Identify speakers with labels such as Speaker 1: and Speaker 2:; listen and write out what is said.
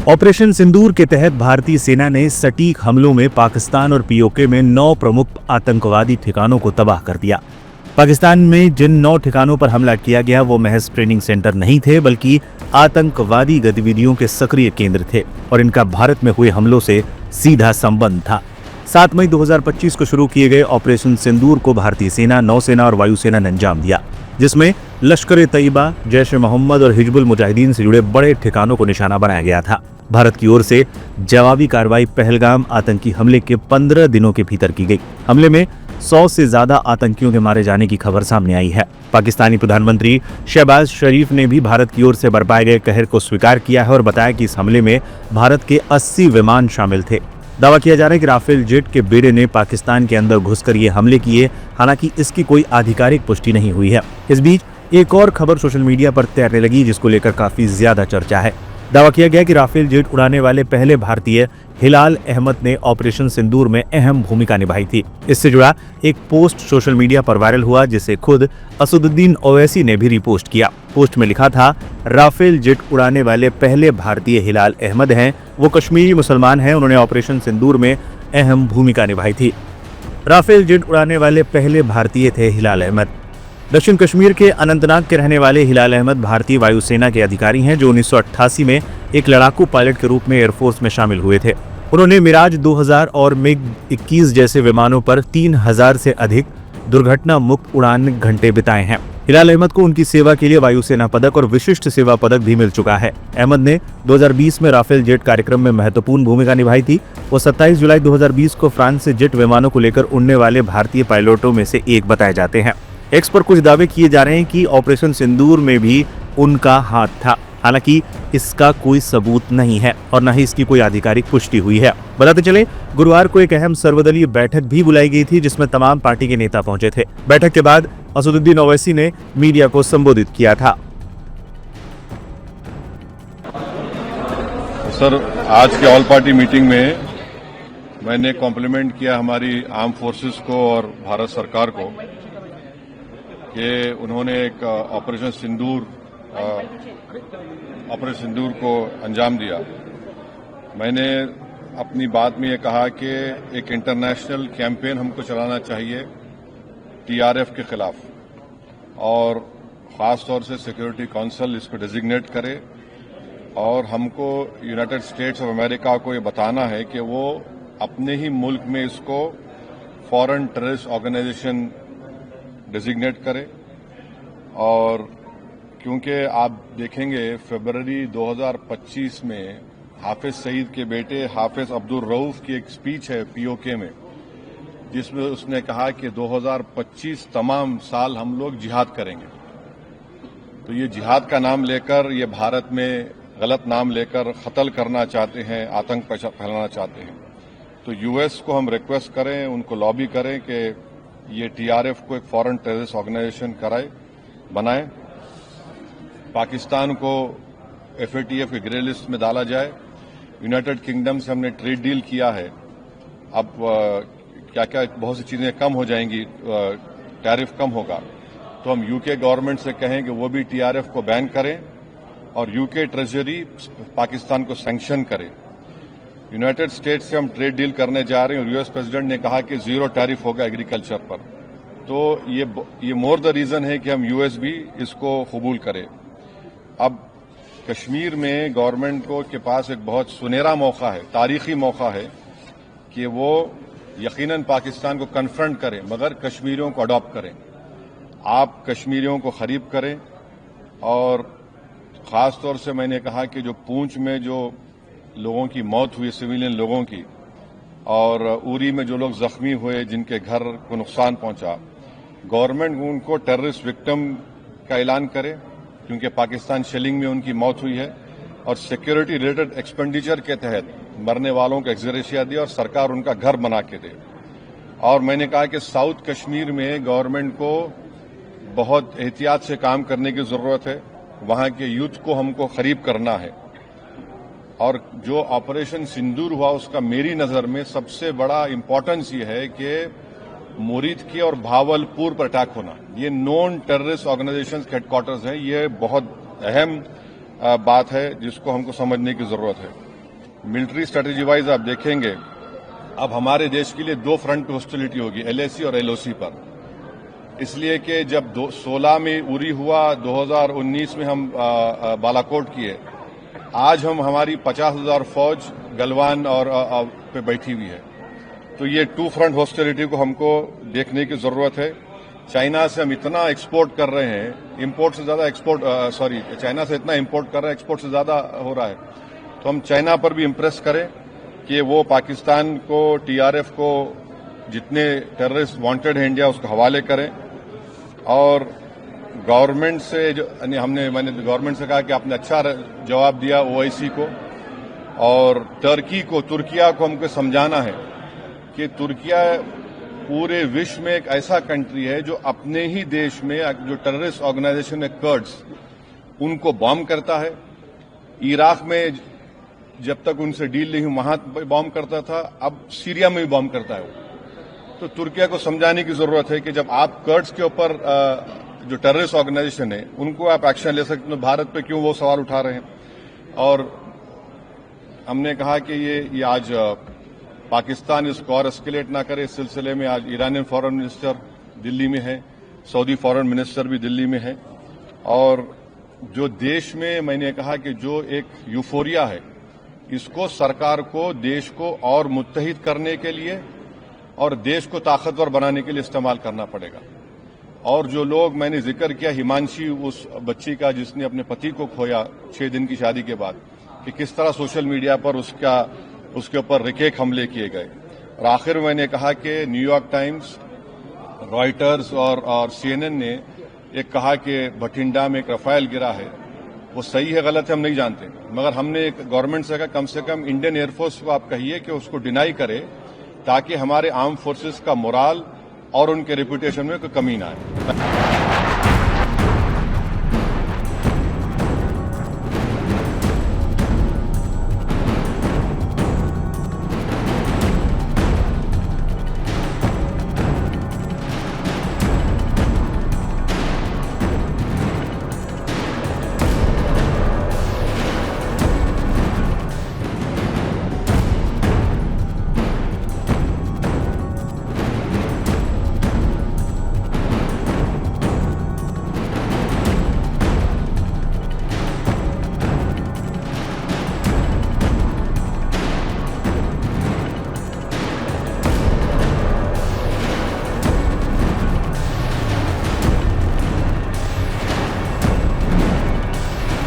Speaker 1: Operation सिंदूर के तहत भारतीय सेना ने सटीक हमलों में पाकिस्तान और पीओके में 9 प्रमुख आतंकवादी ठिकानों को तबाह कर दिया। पाकिस्तान में जिन 9 ठिकानों पर हमला किया गया वो महज ट्रेनिंग सेंटर नहीं थे, बल्कि आतंकवादी गतिविधियों के सक्रिय केंद्र थे और इनका भारत में हुए हमलों से सीधा संबंध था। 7 मई 2025 को शुरू किए गए ऑपरेशन सिंदूर को भारतीय सेना, नौसेना और वायुसेना ने अंजाम दिया, जिसमें लश्कर-ए-तैयबा, जैश-ए-मोहम्मद और हिजबुल मुजाहिदीन से जुड़े बड़े ठिकानों को निशाना बनाया गया था। भारत की ओर से जवाबी कार्रवाई पहलगाम आतंकी हमले के 15 दिनों के भीतर की गई। हमले में 100 से ज्यादा आतंकियों के मारे जाने की खबर सामने आई है। पाकिस्तानी प्रधानमंत्री शहबाज शरीफ ने भी भारत की ओर से बरपाए गए कहर को स्वीकार किया है और बताया कि इस हमले में भारत के 80 विमान शामिल थे। दावा किया जा रहा है कि राफेल जेट के बेड़े ने पाकिस्तान के अंदर घुसकर ये हमले किए, हालांकि इसकी कोई आधिकारिक पुष्टि नहीं हुई है। इस बीच एक और खबर सोशल मीडिया पर तैरने लगी, जिसको लेकर काफी ज्यादा चर्चा है। दावा किया गया कि राफेल जेट उड़ाने वाले पहले भारतीय हिलाल अहमद ने ऑपरेशन सिंदूर में अहम भूमिका निभाई थी। इससे जुड़ा एक पोस्ट सोशल मीडिया पर वायरल हुआ, जिसे खुद असदुद्दीन ओवैसी ने भी रिपोस्ट किया। पोस्ट में लिखा था, राफेल जेट उड़ाने वाले पहले भारतीय हिलाल अहमद हैं। वो कश्मीरी मुसलमान हैं। उन्होंने ऑपरेशन सिंदूर में अहम भूमिका निभाई थी। राफेल जेट उड़ाने वाले पहले भारतीय थे हिलाल अहमद। दक्षिण कश्मीर के अनंतनाग के रहने वाले हिलाल अहमद भारतीय वायुसेना के अधिकारी हैं, जो 1988 में एक लड़ाकू पायलट के रूप में एयरफोर्स में शामिल हुए थे। उन्होंने मिराज 2000 और मिग-21 जैसे विमानों पर 3000 से अधिक दुर्घटना मुक्त उड़ान घंटे बिताए हैं। हिलाल अहमद को उनकी सेवा के लिए वायुसेना पदक और विशिष्ट सेवा पदक भी मिल चुका है। अहमद ने 2020 में राफेल जेट कार्यक्रम में महत्वपूर्ण भूमिका निभाई थी। वो 27 जुलाई 2020 को फ्रांस से जेट विमानों को लेकर उड़ने वाले भारतीय पायलटों में से एक बताए जाते हैं। एक्स पर कुछ दावे किए जा रहे हैं कि ऑपरेशन सिंदूर में भी उनका हाथ था, हालांकि इसका कोई सबूत नहीं है और न ही इसकी कोई आधिकारिक पुष्टि हुई है। बताते चले, गुरुवार को एक अहम सर्वदलीय बैठक भी बुलाई गई थी, जिसमें तमाम पार्टी के नेता पहुंचे थे। बैठक के बाद असदुद्दीन ओवैसी ने मीडिया को संबोधित किया था।
Speaker 2: सर, आज के ऑल पार्टी मीटिंग में मैंने कॉम्प्लीमेंट किया हमारी आर्म फोर्सेस को और भारत सरकार को कि उन्होंने एक ऑपरेशन सिंदूर को अंजाम दिया। मैंने अपनी बात में ये कहा कि एक इंटरनेशनल कैंपेन हमको चलाना चाहिए टीआरएफ के खिलाफ, और खास तौर से सिक्योरिटी काउंसिल इसको डेजिग्नेट करे और हमको यूनाइटेड स्टेट्स ऑफ अमेरिका को ये बताना है कि वो अपने ही मुल्क में इसको फॉरेन टेररिस्ट ऑर्गेनाइजेशन डेजिग्नेट करे। और क्योंकि आप देखेंगे फरवरी 2025 में हाफिज सईद के बेटे हाफिज अब्दुल रऊफ की एक स्पीच है पीओके में, जिसमें उसने कहा कि 2025 तमाम साल हम लोग जिहाद करेंगे। तो ये जिहाद का नाम लेकर, ये भारत में गलत नाम लेकर कत्ल करना चाहते हैं, आतंक फैलाना चाहते हैं। तो यूएस को हम रिक्वेस्ट करें, उनको लॉबी करें कि ये टीआरएफ को एक फॉरेन टेररिस्ट ऑर्गेनाइजेशन बनाए, पाकिस्तान को एफएटीएफ के ग्रे लिस्ट में डाला जाए। यूनाइटेड किंगडम से हमने ट्रेड डील किया है, अब क्या क्या बहुत सी चीजें कम हो जाएंगी, टैरिफ कम होगा। तो हम यूके गवर्नमेंट से कहें कि वो भी टीआरएफ को बैन करें और यूके ट्रेजरी पाकिस्तान को सैंक्शन करे। यूनाइटेड स्टेट्स से हम ट्रेड डील करने जा रहे हैं और यूएस प्रेसिडेंट ने कहा कि 0 टैरिफ होगा एग्रीकल्चर पर। तो ये मोर द रीजन है कि हम यूएस भी इसको कबूल करें। अब कश्मीर में गवर्नमेंट के पास एक बहुत सुनहरा मौका है, तारीखी मौका है कि वो यकीनन पाकिस्तान को कन्फ्रंट करें, मगर कश्मीरियों को अडॉप्ट करें। आप कश्मीरियों को खरीब करें। और खास तौर से मैंने कहा कि जो पूंछ में जो लोगों की मौत हुई, सिविलियन लोगों की, और उरी में जो लोग जख्मी हुए, जिनके घर को नुकसान पहुंचा, गवर्नमेंट उनको टेररिस्ट विक्टिम का ऐलान करे, क्योंकि पाकिस्तान शेलिंग में उनकी मौत हुई है, और सिक्योरिटी रिलेटेड एक्सपेंडिचर के तहत मरने वालों को एक्सग्रेशिया दे और सरकार उनका घर बना के दे। और मैंने कहा कि साउथ कश्मीर में गवर्नमेंट को बहुत एहतियात से काम करने की जरूरत है। वहां के यूथ को हमको करीब करना है। और जो ऑपरेशन सिंदूर हुआ, उसका मेरी नजर में सबसे बड़ा इंपॉर्टेंस ये है कि मुरीद के और भावलपुर पर अटैक होना, ये नॉन टेररिस्ट ऑर्गेनाइजेशन के हेडक्वार्टर्स हैं। ये बहुत अहम बात है जिसको हमको समझने की जरूरत है। मिलिट्री स्ट्रेटेजी वाइज आप देखेंगे अब हमारे देश के लिए दो फ्रंट पे हॉस्टिलिटी होगी, LAC और LOC पर। इसलिए कि जब 16 में उरी हुआ, 2019 में हम बालाकोट किए, आज हमारी 50,000 फौज गलवान और पे बैठी हुई है। तो ये टू फ्रंट हॉस्टिलिटी को हमको देखने की जरूरत है। चाइना से हम इतना एक्सपोर्ट कर रहे हैं, इंपोर्ट से ज्यादा एक्सपोर्ट, चाइना से इतना इंपोर्ट कर रहे हैं, एक्सपोर्ट से ज्यादा हो रहा है। तो हम चाइना पर भी इम्प्रेस करें कि वो पाकिस्तान को, TRF को, जितने टेररिस्ट वांटेड है इंडिया, उसको हवाले करें। और गवर्नमेंट से मैंने गवर्नमेंट से कहा कि आपने अच्छा जवाब दिया OIC को, और तुर्किया को हमको समझाना है कि तुर्किया पूरे विश्व में एक ऐसा कंट्री है जो अपने ही देश में जो टेररिस्ट ऑर्गेनाइजेशन है कर्ड्स, उनको बॉम्ब करता है। इराक में जब तक उनसे डील नहीं हुई वहां बॉम्ब करता था, अब सीरिया में भी बॉम्ब करता है वो। तो तुर्किया को समझाने की जरूरत है कि जब आप कर्ड्स के ऊपर जो टेररिस्ट ऑर्गेनाइजेशन है उनको आप एक्शन ले सकते, तो भारत पे क्यों वो सवाल उठा रहे हैं। और हमने कहा कि ये आज पाकिस्तान इसको और एस्केलेट ना करे। इस सिलसिले में आज ईरानियन फॉरेन मिनिस्टर दिल्ली में है, सऊदी फॉरेन मिनिस्टर भी दिल्ली में है। और जो देश में मैंने कहा कि जो एक यूफोरिया है, इसको सरकार को देश को और मुत्तहिद करने के लिए और देश को ताकतवर बनाने के लिए इस्तेमाल करना पड़ेगा। और जो लोग मैंने जिक्र किया, हिमांशी, उस बच्ची का जिसने अपने पति को खोया 6 दिन की शादी के बाद, कि किस तरह सोशल मीडिया पर उसके ऊपर रिकेक हमले किए गए। और आखिर में मैंने कहा कि न्यूयॉर्क टाइम्स, रॉयटर्स और CNN ने एक कहा कि भटिंडा में एक रफाल गिरा है। वो सही है गलत है हम नहीं जानते, मगर हमने एक गवर्नमेंट से कहा कम से कम इंडियन एयरफोर्स को आप कहिए कि उसको डिनाई करे, ताकि हमारे आर्म फोर्सेस का मोराल और उनके रेपुटेशन में कोई कमी ना आए।